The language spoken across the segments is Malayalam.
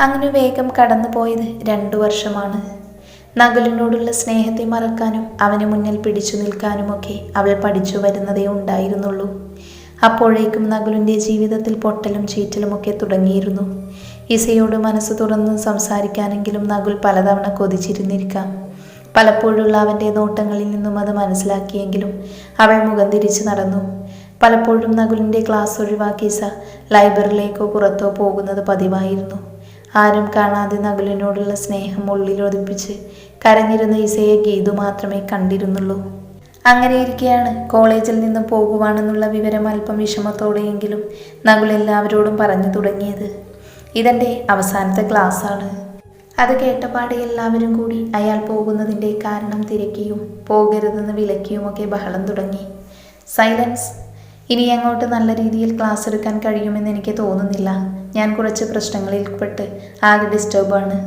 അങ്ങനെ വേഗം കടന്നു പോയത് 2 വർഷമാണ്. നകുലിനോടുള്ള സ്നേഹത്തെ മറക്കാനും അവന് മുന്നിൽ പിടിച്ചു നിൽക്കാനുമൊക്കെ അവൾ പഠിച്ചു വരുന്നതേ ഉണ്ടായിരുന്നുള്ളൂ. അപ്പോഴേക്കും നകുലിൻ്റെ ജീവിതത്തിൽ പൊട്ടലും ചീറ്റലുമൊക്കെ തുടങ്ങിയിരുന്നു. ഇസയോട് മനസ്സ് തുറന്ന് സംസാരിക്കാനെങ്കിലും നകുൽ പലതവണ കൊതിച്ചിരുന്നിരിക്കാം. പലപ്പോഴുള്ള അവൻ്റെ നോട്ടങ്ങളിൽ നിന്നും അത് മനസ്സിലാക്കിയെങ്കിലും അവൾ മുഖം തിരിച്ചു നടന്നു. പലപ്പോഴും നകുലിൻ്റെ ക്ലാസ് ഒഴിവാക്കി ഇസ ലൈബ്രറിയിലേക്കോ പുറത്തോ പോകുന്നത് പതിവായിരുന്നു. ആരും കാണാതെ നകുലിനോടുള്ള സ്നേഹം ഉള്ളിലൊതുപ്പിച്ച് കരഞ്ഞിരുന്ന ഇസയെ ഗീതു മാത്രമേ കണ്ടിരുന്നുള്ളൂ. അങ്ങനെയിരിക്കെയാണ് കോളേജിൽ നിന്ന് പോകുവാണെന്നുള്ള വിവരം അല്പം വിഷമത്തോടെയെങ്കിലും നകുൽ എല്ലാവരോടും പറഞ്ഞു തുടങ്ങിയത്. ഇതെൻ്റെ അവസാനത്തെ ക്ലാസ്സാണ്. അത് കേട്ടപാടെ എല്ലാവരും കൂടി അയാൾ പോകുന്നതിൻ്റെ കാരണം തിരക്കിയും പോകരുതെന്ന് വിലക്കിയുമൊക്കെ ബഹളം തുടങ്ങി. സൈലൻസ്. ഇനി അങ്ങോട്ട് നല്ല രീതിയിൽ ക്ലാസ് എടുക്കാൻ കഴിയുമെന്ന് എനിക്ക് തോന്നുന്നില്ല. ഞാൻ കുറച്ച് പ്രശ്നങ്ങളിൽ പെട്ട് ആകെ ഡിസ്റ്റർബാണ്.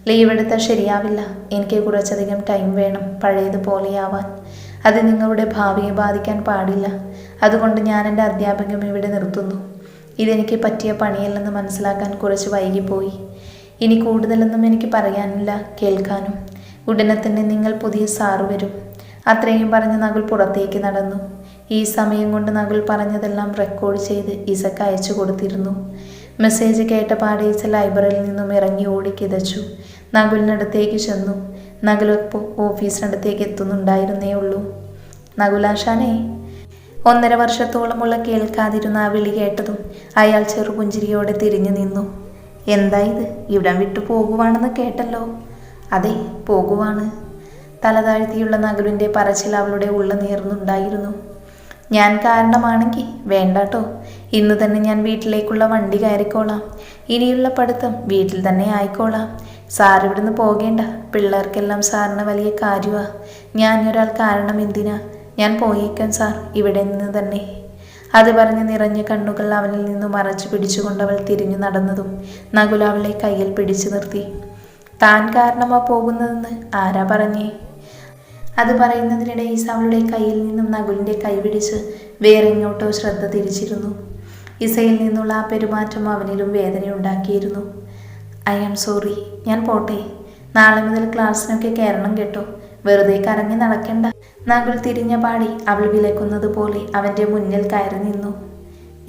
ലീവ് എടുത്താൽ ശരിയാവില്ല. എനിക്ക് കുറച്ചധികം ടൈം വേണം പഴയതുപോലെയാവാൻ. അത് നിങ്ങളുടെ ഭാവിയെ ബാധിക്കാൻ പാടില്ല. അതുകൊണ്ട് ഞാൻ എൻ്റെ അധ്യാപകം ഇവിടെ നിർത്തുന്നു. ഇതെനിക്ക് പറ്റിയ പണിയല്ലെന്ന് മനസ്സിലാക്കാൻ കുറച്ച് വൈകിപ്പോയി. ഇനി കൂടുതലൊന്നും എനിക്ക് പറയാനില്ല, കേൾക്കാനും. ഉടനെ തന്നെ നിങ്ങൾ പുതിയ സാറ് വരും. അത്രയും പറഞ്ഞ് നകുൽ പുറത്തേക്ക് നടന്നു. ഈ സമയം കൊണ്ട് നകുൽ പറഞ്ഞതെല്ലാം റെക്കോർഡ് ചെയ്ത് ഇസക്ക് അയച്ചു കൊടുത്തിരുന്നു. മെസ്സേജ് കേട്ട പാടെ ഇസ ലൈബ്രറിയിൽ നിന്നും ഇറങ്ങി ഓടി കിതച്ചു. നകുലിനടുത്തേക്ക് ചെന്നു. നകുലപ്പോൾ ഓഫീസിനടുത്തേക്ക് എത്തുന്നുണ്ടായിരുന്നേ ഉള്ളൂ. നകുലാശാനേ. 1.5 വർഷത്തോളമുള്ള കേൾക്കാതിരുന്ന ആ വിളി കേട്ടതും അയാൾ ചെറുപുഞ്ചിരിയോടെ തിരിഞ്ഞു നിന്നു. എന്താ ഇത്? ഇവിടം വിട്ടു പോകുവാണെന്ന് കേട്ടല്ലോ. അതെ, പോകുവാണ്. തലതാഴ്ത്തിയുള്ള നകുലിൻ്റെ പറച്ചിൽ അവളുടെ ഉള്ള നീർന്നുണ്ടായിരുന്നു. ഞാൻ കാരണമാണെങ്കിൽ വേണ്ടാട്ടോ. ഇന്ന് തന്നെ ഞാൻ വീട്ടിലേക്കുള്ള വണ്ടി കയറിക്കോളാം. ഇനിയുള്ള പഠിത്തം വീട്ടിൽ തന്നെ ആയിക്കോളാം. സാർ ഇവിടുന്ന് പോകേണ്ട. പിള്ളേർക്കെല്ലാം സാറിന് വലിയ കാര്യമാണ്. ഞാനൊരാൾ കാരണം എന്തിനാ? ഞാൻ പോയേക്കാം സാർ, ഇവിടെ നിന്ന് തന്നെ. അത് പറഞ്ഞ് നിറഞ്ഞ കണ്ണുകൾ അവനിൽ നിന്നും മറച്ചു പിടിച്ചുകൊണ്ടവൾ തിരിഞ്ഞു നടന്നതും നകുൽ അവളെ കയ്യിൽ പിടിച്ചു നിർത്തി. താൻ കാരണമാ പോകുന്നതെന്ന് ആരാ പറഞ്ഞേ? അത് പറയുന്നതിനിടെ ഇസ അവളുടെ കയ്യിൽ നിന്നും നകുലിൻ്റെ കൈ പിടിച്ച് വേറെ എങ്ങോട്ടോ ശ്രദ്ധ തിരിച്ചിരുന്നു. ഇസയിൽ നിന്നുള്ള ആ പെരുമാറ്റം അവനിലും വേദനയുണ്ടാക്കിയിരുന്നു. ഐ ആം സോറി, ഞാൻ പോട്ടെ. നാളെ മുതൽ ക്ലാസ്സിനൊക്കെ കയറണം കേട്ടോ. വെറുതെ കറങ്ങി നടക്കണ്ട. നകുൽ തിരിഞ്ഞ പാടി അവൾ വിലക്കുന്നത് പോലെ അവൻ്റെ മുന്നിൽ കയറി നിന്നു.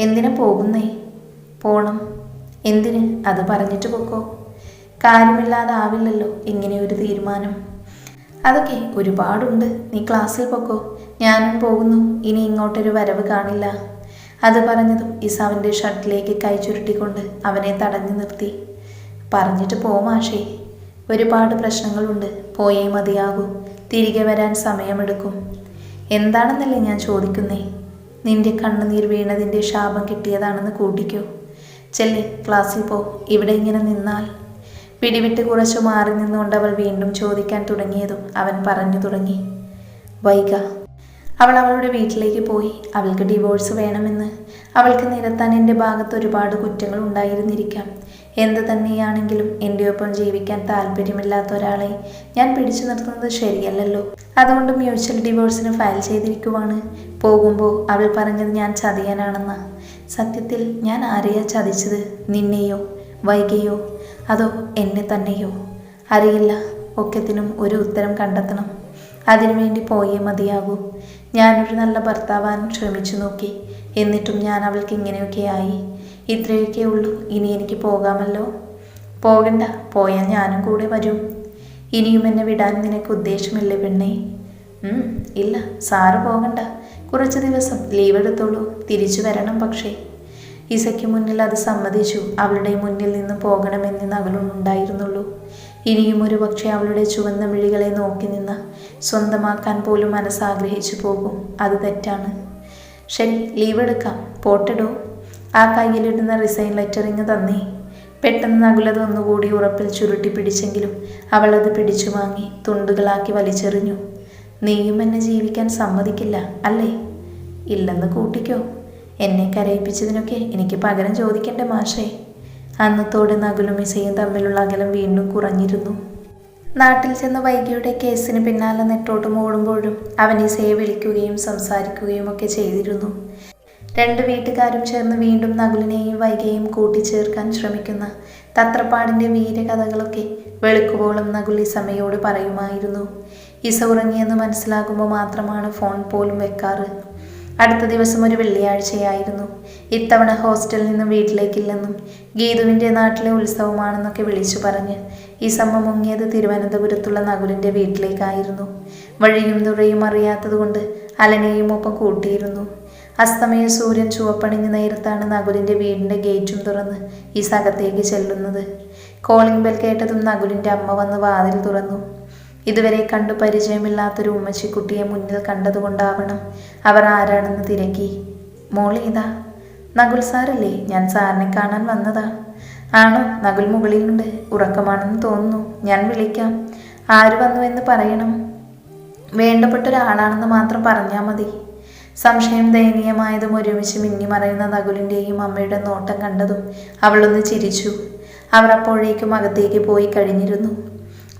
എന്തിനാ പോകുന്നേ? പോണം. എന്തിന്? അത് പറഞ്ഞിട്ട് പൊക്കോ. കാര്യമില്ലാതാവില്ലല്ലോ ഇങ്ങനെയൊരു തീരുമാനം. അതൊക്കെ ഒരുപാടുണ്ട്. നീ ക്ലാസ്സിൽ പൊക്കോ. ഞാനും പോകുന്നു. ഇനി ഇങ്ങോട്ടൊരു വരവ് കാണില്ല. അത് പറഞ്ഞതും ഇസ അവൻ്റെ ഷർട്ടിലേക്ക് കൈ ചുരുട്ടിക്കൊണ്ട് അവനെ തടഞ്ഞു നിർത്തി. പറഞ്ഞിട്ട് പോ മാഷേ. ഒരുപാട് പ്രശ്നങ്ങളുണ്ട്. പോയേ മതിയാകൂ. തിരികെ വരാൻ സമയമെടുക്കും. എന്താണെന്നല്ലേ ഞാൻ ചോദിക്കുന്നേ? നിന്റെ കണ്ണുനീർ വീണതിൻ്റെ ശാപം കിട്ടിയതാണെന്ന് കൂട്ടിക്കോ. ചെല്ല്, ക്ലാസ്സിൽ പോ. ഇവിടെ ഇങ്ങനെ നിന്നാൽ. പിടിവിട്ട് കുറച്ചു മാറി നിന്നുകൊണ്ട് അവൾ വീണ്ടും ചോദിക്കാൻ തുടങ്ങിയതും അവൻ പറഞ്ഞു തുടങ്ങി. വൈക. അവൾ അവളുടെ വീട്ടിലേക്ക് പോയി. അവൾക്ക് ഡിവോഴ്സ് വേണമെന്ന്. അവൾക്ക് നിരത്താൻ എൻ്റെ ഭാഗത്ത് ഒരുപാട് കുറ്റങ്ങൾ ഉണ്ടായിരുന്നിരിക്കാം. എന്ത് തന്നെയാണെങ്കിലും എൻ്റെ ഒപ്പം ജീവിക്കാൻ താല്പര്യമില്ലാത്ത ഒരാളെ ഞാൻ പിടിച്ചു നിർത്തുന്നത് ശരിയല്ലല്ലോ. അതുകൊണ്ട് മ്യൂച്വൽ ഡിവോഴ്സിന് ഫയൽ ചെയ്തിരിക്കുവാണ്. പോകുമ്പോൾ അവൾ പറഞ്ഞത് ഞാൻ ചതിയനാണെന്ന്. സത്യത്തിൽ ഞാൻ ആരെയാ ചതിച്ചത്? നിന്നെയോ വൈകിയോ അതോ എന്നെ തന്നെയോ? അറിയില്ല. ഒക്കത്തിനും ഒരു ഉത്തരം കണ്ടെത്തണം. അതിനുവേണ്ടി പോയേ മതിയാകൂ. ഞാനൊരു നല്ല ഭർത്താവാൻ ശ്രമിച്ചു നോക്കി. എന്നിട്ടും ഞാൻ അവൾക്ക് ഇങ്ങനെയൊക്കെ ആയി. ഇത്രയൊക്കെ ഉള്ളൂ. ഇനി എനിക്ക് പോകാമല്ലോ. പോകണ്ട. പോയാൽ ഞാനും കൂടെ വരും. ഇനിയും എന്നെ വിടാൻ നിനക്ക് ഉദ്ദേശമില്ലേ പെണ്ണേ? ഇല്ല, സാറ് പോകണ്ട. കുറച്ച് ദിവസം ലീവ് എടുത്തോളൂ. തിരിച്ചു വരണം. പക്ഷേ ഇസയ്ക്ക് മുന്നിൽ അത് സമ്മതിച്ചു. അവളുടെ മുന്നിൽ നിന്ന് പോകണമെന്ന് നകുലുണ്ടായിരുന്നുള്ളൂ. ഇനിയും ഒരു പക്ഷേ അവളുടെ ചുവന്ന മിഴികളെ നോക്കി നിന്ന് സ്വന്തമാക്കാൻ പോലും മനസ്സാഗ്രഹിച്ചു പോകും. അത് തെറ്റാണ്. ശരി, ലീവ് എടുക്കാം. പോട്ടെടോ. ആ കയ്യിലിടുന്ന റിസൈൻ ലെറ്ററിങ് തന്നേ. പെട്ടെന്ന് നകുലത് ഒന്നുകൂടി ഉറപ്പിൽ ചുരുട്ടി പിടിച്ചെങ്കിലും അവളത് പിടിച്ചു വാങ്ങി തുണ്ടുകളാക്കി വലിച്ചെറിഞ്ഞു. നീയും എന്നെ ജീവിക്കാൻ സമ്മതിക്കില്ല അല്ലേ? ഇല്ലെന്ന് കൂട്ടിക്കോ. എന്നെ കരയിപ്പിച്ചതിനൊക്കെ എനിക്ക് പകരം ചോദിക്കണ്ടേ മാഷേ? അന്നത്തോടെ നകുലും ഇസയും തമ്മിലുള്ള അകലം വീണ്ടും കുറഞ്ഞിരുന്നു. നാട്ടിൽ ചെന്ന് വൈകിയുടെ കേസിന് പിന്നാലെ നെട്ടോട്ടും ഓടുമ്പോഴും അവൻ ഇസയെ വിളിക്കുകയും സംസാരിക്കുകയും ഒക്കെ ചെയ്തിരുന്നു. 2 വീട്ടുകാരും ചേർന്ന് വീണ്ടും നകുലിനെയും വൈകിയെയും കൂട്ടിച്ചേർക്കാൻ ശ്രമിക്കുന്ന തത്രപ്പാടിൻ്റെ വീരകഥകളൊക്കെ വെളുക്കുവോളം നകുൽ ഇസമ്മയോട് പറയുമായിരുന്നു. ഇസ ഉറങ്ങിയെന്ന് മനസ്സിലാകുമ്പോൾ മാത്രമാണ് ഫോൺ പോലും വെക്കാറ്. അടുത്ത ദിവസം ഒരു വെള്ളിയാഴ്ചയായിരുന്നു. ഇത്തവണ ഹോസ്റ്റലിൽ നിന്നും വീട്ടിലേക്കില്ലെന്നും ഗീതുവിൻ്റെ നാട്ടിലെ ഉത്സവമാണെന്നൊക്കെ വിളിച്ചു പറഞ്ഞ് ഇസമ്മ മുങ്ങിയത് തിരുവനന്തപുരത്തുള്ള നകുലിൻ്റെ വീട്ടിലേക്കായിരുന്നു. വഴിയും തുറയും അറിയാത്തതുകൊണ്ട് അലനെയും ഒപ്പം കൂട്ടിയിരുന്നു. അസ്തമയ സൂര്യൻ ചുവപ്പണിഞ്ഞ നേരത്താണ് നകുലിൻ്റെ വീടിൻ്റെ ഗേറ്റും തുറന്ന് ഇസ അകത്തേക്ക് ചെല്ലുന്നത്. കോളിംഗ് ബെൽ കേട്ടതും നകുലിൻ്റെ അമ്മ വന്ന് വാതിൽ തുറന്നു. ഇതുവരെ കണ്ടു പരിചയമില്ലാത്തൊരു ഉമ്മച്ചിക്കുട്ടിയെ മുന്നിൽ കണ്ടതുകൊണ്ടാവണം അവർ ആരാണെന്ന് തിരക്കി. മോളി ഇതാ. നകുൽ സാറല്ലേ? ഞാൻ സാറിനെ കാണാൻ വന്നതാ. ആണോ? നകുൽ മുകളിലുണ്ട്. ഉറക്കമാണെന്ന് തോന്നുന്നു. ഞാൻ വിളിക്കാം. ആര് വന്നു എന്ന് പറയണം. വേണ്ടപ്പെട്ടൊരാളാണെന്ന് മാത്രം പറഞ്ഞാൽ മതി. സംശയം ദയനീയമായതും ഒരുമിച്ച് മിന്നിമറയുന്ന നകുലിൻ്റെയും അമ്മയുടെ നോട്ടം കണ്ടതും അവളൊന്ന് ചിരിച്ചു. അവർ അപ്പോഴേക്കും അകത്തേക്ക് പോയി കഴിഞ്ഞിരുന്നു.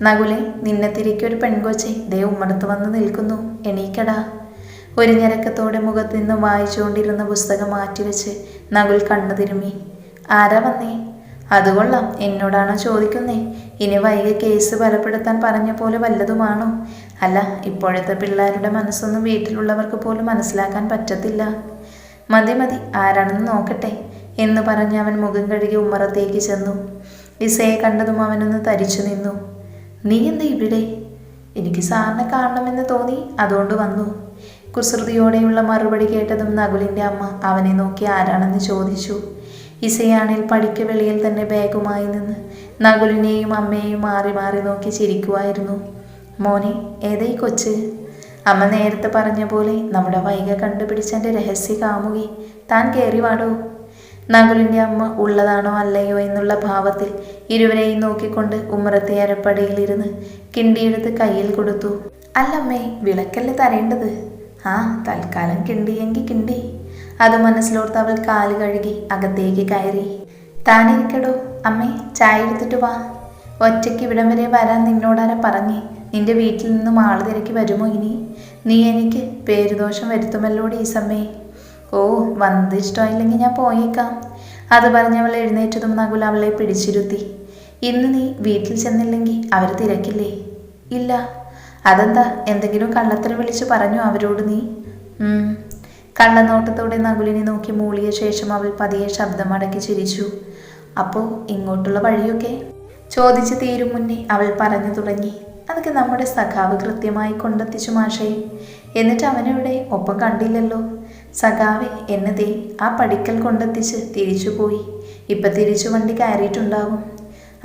നകുലെ, നിന്നെ തിരിക്കൊരു പെൺകൊച്ചെ ദേ ഉമ്മടത്ത് വന്ന് നിൽക്കുന്നു. എണീക്കടാ. ഒരു ഞരക്കത്തോടെ മുഖത്ത് നിന്ന് വായിച്ചുകൊണ്ടിരുന്ന പുസ്തകം മാറ്റിവെച്ച് നകുൽ കണ്ണു തിരുമ്മി. ആരാ വന്നേ? അതുകൊള്ളാം. എന്നോടാണോ ചോദിക്കുന്നേ? ഇനി വൈകി കേസ് ബലപ്പെടുത്താൻ പറഞ്ഞ പോലെ വല്ലതുമാണോ? അല്ല, ഇപ്പോഴത്തെ പിള്ളേരുടെ മനസ്സൊന്നും വീട്ടിലുള്ളവർക്ക് പോലും മനസ്സിലാക്കാൻ പറ്റത്തില്ല. മതി മതി, ആരാണെന്ന് നോക്കട്ടെ എന്ന് പറഞ്ഞ് അവൻ മുഖം കഴുകി ഉമ്മറത്തേക്ക് ചെന്നു. ഇസയെ കണ്ടതും അവനൊന്ന് തരിച്ചു നിന്നു. നീ എന്താ ഇവിടെ? എനിക്ക് സാറിനെ കാണണമെന്ന് തോന്നി, അതുകൊണ്ട് വന്നു. കുസൃതിയോടെയുള്ള മറുപടി കേട്ടതും നകുലിൻ്റെ അമ്മ അവനെ നോക്കി ആരാണെന്ന് ചോദിച്ചു. ഇസയാണിൽ പടിക്ക് വെളിയിൽ തന്നെ ബാഗുമായി നിന്ന് നകുലിനെയും അമ്മയെയും മാറി മാറി നോക്കി ചിരിക്കുമായിരുന്നു. മോനെ, ഏതായി കൊച്ച്? അമ്മ നേരത്തെ പറഞ്ഞ പോലെ നമ്മുടെ വൈക കണ്ടുപിടിച്ചെൻ്റെ രഹസ്യ കാമുകി. താൻ കയറി വാടോ. നകുലിൻ്റെ അമ്മ ഉള്ളതാണോ അല്ലയോ എന്നുള്ള ഭാവത്തിൽ ഇരുവരെയും നോക്കിക്കൊണ്ട് ഉമ്മറത്തെ അരപ്പടിയിലിരുന്ന് കിണ്ടിയെടുത്ത് കയ്യിൽ കൊടുത്തു. അല്ലമ്മേ, വിളക്കല്ലേ തരേണ്ടത്? ആ, തൽക്കാലം കിണ്ടിയെങ്കിൽ കിണ്ടി. അത് മനസ്സിലോർത്ത് അവൾ കാല് കഴുകി അകത്തേക്ക് കയറി. താനിരിക്കടോ. അമ്മേ, ചായ എടുത്തിട്ട് വാ. ഒറ്റയ്ക്ക് ഇവിടം വരെ വരാൻ നിന്നോടാരാ പറഞ്ഞേ? നിന്റെ വീട്ടിൽ നിന്നും ആൾ തിരക്കി വരുമോ ഇനി? നീ എനിക്ക് പേരുദോഷം വരുത്തുമല്ലോടി ഈസമ്മേ. ഓ, വന്നത് ഇഷ്ടമായില്ലെങ്കിൽ ഞാൻ പോയേക്കാം. അത് പറഞ്ഞവൾ എഴുന്നേറ്റതും നകുൽ അവളെ പിടിച്ചിരുത്തി. ഇന്ന് നീ വീട്ടിൽ ചെന്നില്ലെങ്കിൽ അവർ തിരക്കില്ലേ? ഇല്ല. അതെന്താ? എന്തെങ്കിലും കള്ളത്തരം വിളിച്ചു പറഞ്ഞു അവരോട് നീ? കള്ളനോട്ടത്തോടെ നകുലിനെ നോക്കി മൂളിയ ശേഷം അവൾ പതിയെ ശബ്ദമടക്കി ചിരിച്ചു. അപ്പോൾ ഇങ്ങോട്ടുള്ള വഴിയൊക്കെ ചോദിച്ച് തീരും മുന്നേ അവൾ പറഞ്ഞു തുടങ്ങി. അതൊക്കെ നമ്മുടെ സഖാവ് കൃത്യമായി കൊണ്ടെത്തിച്ചു മാഷേ. എന്നിട്ട് അവനെവിടെ? ഒപ്പം കണ്ടില്ലല്ലോ. സഖാവെ എന്നതേ ആ പടിക്കൽ കൊണ്ടെത്തിച്ച് തിരിച്ചുപോയി. ഇപ്പം തിരിച്ചു വണ്ടി കയറിയിട്ടുണ്ടാവും.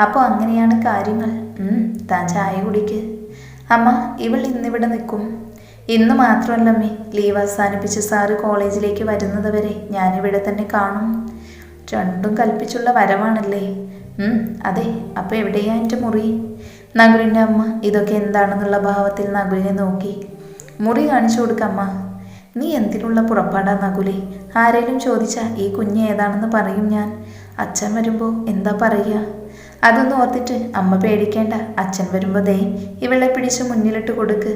അപ്പോൾ അങ്ങനെയാണ് കാര്യങ്ങൾ. താൻ ചായ കുടിക്ക്. അമ്മ, ഇവൾ ഇന്നിവിടെ നിൽക്കും. ഇന്ന് മാത്രമല്ലമ്മേ, ലീവ് അവസാനിപ്പിച്ച് സാറ് കോളേജിലേക്ക് വരുന്നത് വരെ ഞാനിവിടെ തന്നെ കാണും. രണ്ടും കൽപ്പിച്ചുള്ള വരവാണല്ലേ? അതെ. അപ്പോൾ എവിടെയാ എൻ്റെ മുറി? നകുലിൻ്റെ അമ്മ ഇതൊക്കെ എന്താണെന്നുള്ള ഭാവത്തിൽ നകുലിനെ നോക്കി. മുറി കാണിച്ചു കൊടുക്കമ്മ. നീ എന്തിനുള്ള പുറപ്പാടാ നകുലേ? ആരെങ്കിലും ചോദിച്ചാൽ ഈ കുഞ്ഞ് ഏതാണെന്ന് പറയും ഞാൻ. അച്ഛൻ വരുമ്പോൾ എന്താ പറയുക? അതൊന്നും ഓർത്തിട്ട് അമ്മ പേടിക്കേണ്ട. അച്ഛൻ വരുമ്പോൾ ദേ ഇവളെ പിടിച്ച് മുന്നിലിട്ട് കൊടുക്ക്.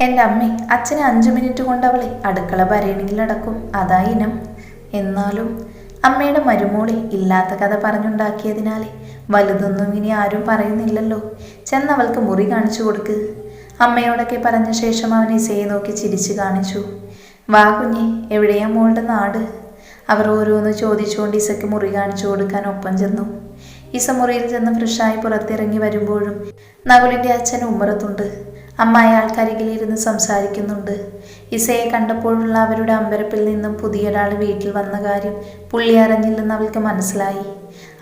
എൻ്റെ അമ്മേ, അച്ഛന് 5 മിനിറ്റ് കൊണ്ട് അവളെ അടുക്കള ഭരണിയിലടക്കും. അതാ ഇനം. എന്നാലും അമ്മയുടെ മരുമോളി ഇല്ലാത്ത കഥ പറഞ്ഞുണ്ടാക്കിയതിനാലേ വലുതൊന്നും ഇനി ആരും പറയുന്നില്ലല്ലോ. ചെന്നവൾക്ക് മുറി കാണിച്ചു കൊടുക്ക്. അമ്മയോടൊക്കെ പറഞ്ഞ ശേഷം അവൻ ഇസയെ നോക്കി ചിരിച്ചു കാണിച്ചു. വാ കുഞ്ഞെ, എവിടെയാ മോളുടെ നാട്? അവർ ഓരോന്ന് ചോദിച്ചുകൊണ്ട് ഇസയ്ക്ക് മുറി കാണിച്ചു കൊടുക്കാൻ ഒപ്പം ചെന്നു. ഇസ മുറിയിൽ ചെന്ന് ഫ്രഷായി പുറത്തിറങ്ങി വരുമ്പോഴും നകുലിൻ്റെ അച്ഛൻ ഉമ്മറത്തുണ്ട്. അമ്മ അയാൾക്കരികിലിരുന്ന് സംസാരിക്കുന്നുണ്ട്. ഇസയെ കണ്ടപ്പോഴുള്ള അവരുടെ അമ്പരപ്പിൽ നിന്നും പുതിയൊരാൾ വീട്ടിൽ വന്ന കാര്യം പുള്ളി അറിഞ്ഞില്ലെന്ന് അവൾക്ക് മനസ്സിലായി.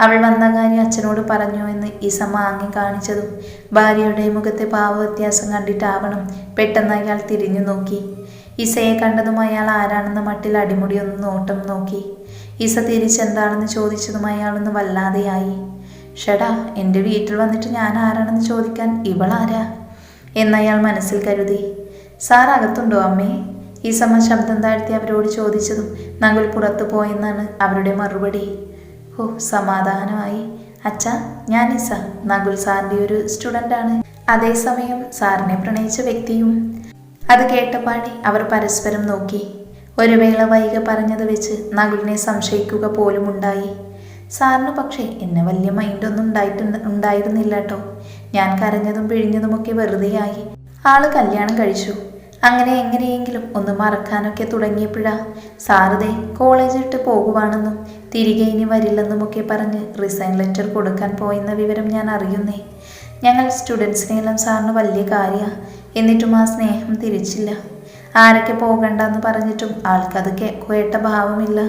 അവൾ വന്ന കാര്യം അച്ഛനോട് പറഞ്ഞു എന്ന് ഇസ മാങ്ങി കാണിച്ചതും ഭാര്യയുടെ മുഖത്തെ ഭാവവ്യത്യാസം കണ്ടിട്ടാവണം പെട്ടെന്ന് അയാൾ തിരിഞ്ഞു നോക്കി. ഇസയെ കണ്ടതും അയാൾ ആരാണെന്ന മട്ടിൽ അടിമുടിയൊന്ന് നോട്ടം നോക്കി. ഇസ തിരിച്ചെന്താണെന്ന് ചോദിച്ചതും അയാളൊന്ന് വല്ലാതെയായി. ഷടാ, എൻ്റെ വീട്ടിൽ വന്നിട്ട് ഞാൻ ആരാണെന്ന് ചോദിക്കാൻ ഇവളാരാ എന്നയാൾ മനസ്സിൽ കരുതി. സാർ അകത്തുണ്ടോ അമ്മേ? ഈസമ്മ ശബ്ദം താഴ്ത്തി അവരോട് ചോദിച്ചതും നകുൽ പുറത്തു പോയെന്നാണ് അവരുടെ മറുപടി. ഓ, സമാധാനമായി. അച്ഛാ, ഞാൻ ഇസ, നകുൽ സാറിൻ്റെ ഒരു സ്റ്റുഡൻ്റാണ്. അതേസമയം സാറിനെ പ്രണയിച്ച വ്യക്തിയും. അത് കേട്ടപാടി അവർ പരസ്പരം നോക്കി. ഒരു വേള വൈക പറഞ്ഞത് വെച്ച് നകുലിനെ സംശയിക്കുക പോലും ഉണ്ടായി. സാറിന് പക്ഷേ എന്നെ വലിയ മൈൻഡൊന്നും ഉണ്ടായിരുന്നില്ല കേട്ടോ. ഞാൻ കരഞ്ഞതും പിഴിഞ്ഞതുമൊക്കെ വെറുതെയായി. ആള് കല്യാണം കഴിച്ചു. അങ്ങനെ എങ്ങനെയെങ്കിലും ഒന്ന് മറക്കാനൊക്കെ തുടങ്ങിയപ്പോഴാ സാറുദേ കോളേജ് വിട്ട് പോകുവാണെന്നും തിരികെ ഇനി വരില്ലെന്നുമൊക്കെ പറഞ്ഞ് റിസൈൻ ലെറ്റർ കൊടുക്കാൻ പോയെന്ന വിവരം ഞാൻ അറിയുന്നേ. ഞങ്ങൾ സ്റ്റുഡൻസിനെല്ലാം സാറിന് വലിയ കാര്യമാണ്. എന്നിട്ടും ആ സ്നേഹം തിരിച്ചില്ല. ആരൊക്കെ പോകണ്ടെന്ന് പറഞ്ഞിട്ടും ആൾക്കത് കേട്ട ഭാവമില്ല.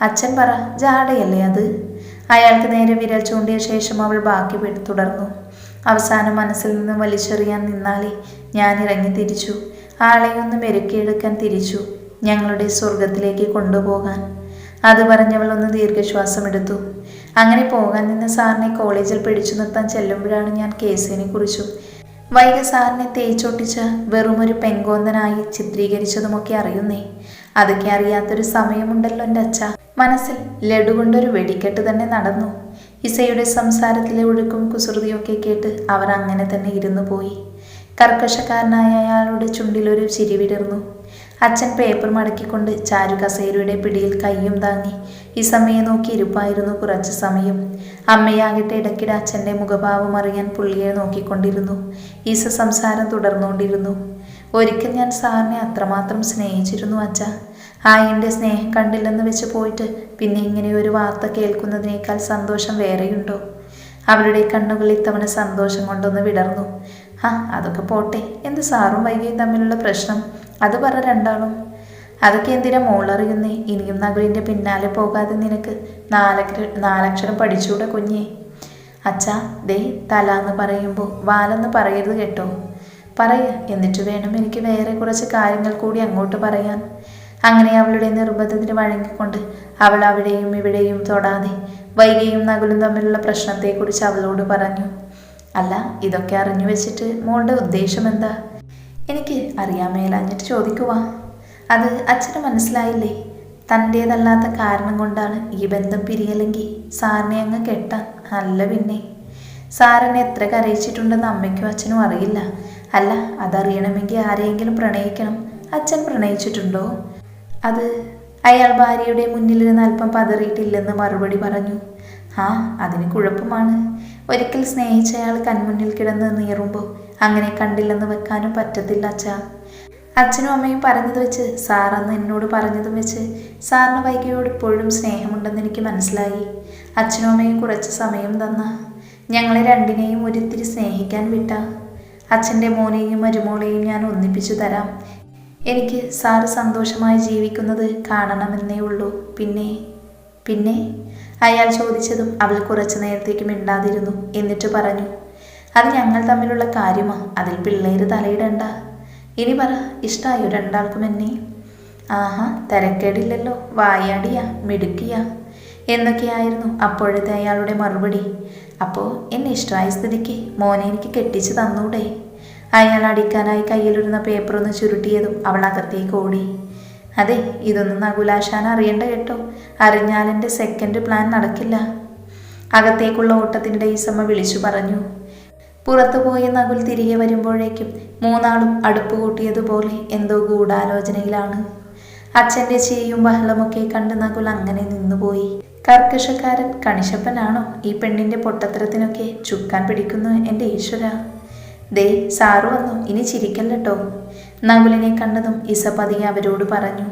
അച്ഛൻ പറ, ജാടയല്ലേ അത്? അയാൾക്ക് നേരെ വിരൽ ചൂണ്ടിയ ശേഷം അവൾ ബാക്കി തുടർന്നു. അവസാനം മനസ്സിൽ നിന്ന് വലിച്ചെറിയാൻ നിന്നാലേ ഞാൻ ഇറങ്ങി തിരിച്ചു. ആളെയൊന്ന് മെരുക്കിയെടുക്കാൻ തിരിച്ചു, ഞങ്ങളുടെ സ്വർഗത്തിലേക്ക് കൊണ്ടുപോകാൻ. അത് പറഞ്ഞവൾ ഒന്ന് ദീർഘശ്വാസം എടുത്തു. അങ്ങനെ പോകാൻ നിന്ന സാറിനെ കോളേജിൽ പിടിച്ചു നിർത്താൻ ചെല്ലുമ്പോഴാണ് ഞാൻ കേസിനെ കുറിച്ചും വൈക സാറിനെ തേച്ചൊട്ടിച്ച വെറുമൊരു പെങ്കോന്തനായി ചിത്രീകരിച്ചതുമൊക്കെ അറിയുന്നേ. അതൊക്കെ അറിയാത്തൊരു സമയമുണ്ടല്ലോ എൻ്റെ അച്ഛ. മനസ്സിൽ ലഡുകൊണ്ടൊരു വെടിക്കെട്ട് തന്നെ നടന്നു. ഇസയുടെ സംസാരത്തിലെ ഒഴുക്കും കുസൃതിയൊക്കെ കേട്ട് അവർ അങ്ങനെ തന്നെ ഇരുന്നു പോയി. കർക്കശക്കാരനായ അയാളുടെ ചുണ്ടിലൊരു ചിരി വിടർന്നു. അച്ഛൻ പേപ്പർ മടക്കിക്കൊണ്ട് ചാരു കസേരയുടെ പിടിയിൽ കയ്യും താങ്ങി ഇസമ്മയെ നോക്കി ഇരുപ്പായിരുന്നു കുറച്ചു സമയം. അമ്മയാകട്ടെ ഇടയ്ക്കിടെ അച്ഛൻ്റെ മുഖഭാവം അറിയാൻ പുള്ളിയെ നോക്കിക്കൊണ്ടിരുന്നു. ഈസ സംസാരം തുടർന്നുകൊണ്ടിരുന്നു. ഒരിക്കൽ ഞാൻ സാറിനെ അത്രമാത്രം സ്നേഹിച്ചിരുന്നു അച്ഛ. എൻ്റെ സ്നേഹം കണ്ടില്ലെന്ന് വെച്ച് പോയിട്ട് പിന്നെ ഇങ്ങനെ ഒരു വാർത്ത കേൾക്കുന്നതിനേക്കാൾ സന്തോഷം വേറെയുണ്ടോ? അവളുടെ കണ്ണുകൾ ഇത്തവണ സന്തോഷം കൊണ്ടൊന്ന് വിടർന്നു. അതൊക്കെ പോട്ടെ, എന്ത് സാറും വൈകിയും തമ്മിലുള്ള പ്രശ്നം? അത് പറ രണ്ടാളും. അതൊക്കെ എന്തിനാ മോളറിയുന്നേ? ഇനിയും നഗലിൻ്റെ പിന്നാലെ പോകാതെ നിനക്ക് നാലക്ഷരം പഠിച്ചൂടെ കുഞ്ഞേ? അച്ഛാ, ദേ തലാന്ന് പറയുമ്പോൾ വാലെന്ന് പറയരുത് കേട്ടോ. എന്നിട്ട് വേണം എനിക്ക് വേറെ കുറച്ച് കാര്യങ്ങൾ കൂടി അങ്ങോട്ട് പറയാൻ. അങ്ങനെ അവളുടെ നിർബന്ധത്തിന് വഴങ്ങിക്കൊണ്ട് അവൾ അവിടെയും ഇവിടെയും തൊടാതെ വൈകിയും നകുലും തമ്മിലുള്ള പ്രശ്നത്തെക്കുറിച്ച് അവളോട് പറഞ്ഞു. അല്ല, ഇതൊക്കെ അറിഞ്ഞു വെച്ചിട്ട് മോളുടെ ഉദ്ദേശം എന്താ? എനിക്ക് അറിയാൻ മേലാഞ്ഞിട്ട് ചോദിക്കുവാ. അത് അച്ഛന് മനസ്സിലായില്ലേ? തൻ്റേതല്ലാത്ത കാരണം കൊണ്ടാണ് ഈ ബന്ധം പിരിയല്ലെങ്കിൽ സാറിനെ അങ്ങ് കെട്ടാൻ. അല്ല പിന്നെ, സാറിനെ എത്ര കരയിച്ചിട്ടുണ്ടെന്ന് അമ്മയ്ക്കും അച്ഛനും അറിയില്ല. അല്ല, അതറിയണമെങ്കിൽ ആരെയെങ്കിലും പ്രണയിക്കണം. അച്ഛൻ പ്രണയിച്ചിട്ടുണ്ടോ? അത് അയാൾ ഭാര്യയുടെ മുന്നിലിരുന്ന് അല്പം പതറിയിട്ടില്ലെന്ന് മറുപടി പറഞ്ഞു. അതിന് കുഴപ്പമാണ്. ഒരിക്കൽ സ്നേഹിച്ചയാൾ കൺമുന്നിൽ കിടന്ന് നീറുമ്പോൾ അങ്ങനെ കണ്ടില്ലെന്ന് വെക്കാനും പറ്റത്തില്ല അച്ഛാ. അച്ഛനും അമ്മയും പറഞ്ഞത് വെച്ച്, സാറന്ന് എന്നോട് പറഞ്ഞതും വെച്ച് സാറിന് വൈകിയോട് ഇപ്പോഴും സ്നേഹമുണ്ടെന്ന് എനിക്ക് മനസ്സിലായി. അച്ഛനും അമ്മയും കുറച്ച് സമയം തന്ന ഞങ്ങളെ രണ്ടിനെയും ഒരിത്തിരി സ്നേഹിക്കാൻ വിട്ട അച്ഛൻ്റെ മോനെയും മരുമോളെയും ഞാൻ ഒന്നിപ്പിച്ചു തരാം. എനിക്ക് സാറ് സന്തോഷമായി ജീവിക്കുന്നത് കാണണമെന്നേ ഉള്ളൂ. പിന്നെ അയാൾ ചോദിച്ചതും അവൾ കുറച്ചു നേരത്തേക്ക് മിണ്ടാതിരുന്നു. എന്നിട്ട് പറഞ്ഞു, അത് ഞങ്ങൾ തമ്മിലുള്ള കാര്യമാണ്. അതിൽ പിള്ളേര് തലയിടണ്ട. ഇനി പറ, ഇഷ്ടമായോ രണ്ടാൾക്കും എന്നെ? തിരക്കേടില്ലല്ലോ, വായാടിയാ, മിടുക്കിയാ എന്നൊക്കെയായിരുന്നു അപ്പോഴത്തെ അയാളുടെ മറുപടി. അപ്പോൾ എന്നെ ഇഷ്ടമായ സ്ഥിതിക്ക് മോനെ എനിക്ക് കെട്ടിച്ച് തന്നൂടെ? അയാൾ അടിക്കാനായി കയ്യിലിരുന്ന പേപ്പറൊന്ന് ചുരുട്ടിയതും അവൾ അകത്തേക്ക് ഓടി. അതെ, ഇതൊന്നും നകുലാശാൻ അറിയണ്ട കേട്ടോ. അറിഞ്ഞാലെൻ്റെ സെക്കൻഡ് പ്ലാൻ നടക്കില്ല. അകത്തേക്കുള്ള ഓട്ടത്തിനിടെ ഈസമ്മ വിളിച്ചു പറഞ്ഞു. പുറത്തുപോയ നകുൽ തിരികെ വരുമ്പോഴേക്കും മൂന്നാളും അടുപ്പ് കൂട്ടിയതുപോലെ എന്തോ ഗൂഢാലോചനയിലാണ്. അച്ഛൻ്റെ ചിരിയും ബഹളമൊക്കെ കണ്ട് നകുൽ അങ്ങനെ നിന്നുപോയി. കർക്കശക്കാരൻ കണിശപ്പനാണോ ഈ പെണ്ണിൻ്റെ പൊട്ടത്തരത്തിനൊക്കെ ചുക്കാൻ പിടിക്കുന്നു? എൻ്റെ ഈശ്വര. ദേ സാറു വന്നു, ഇനി ചിരിക്കല്ലോ. നകുലിനെ കണ്ടതും ഇസ പതിയെ അവരോട് പറഞ്ഞു.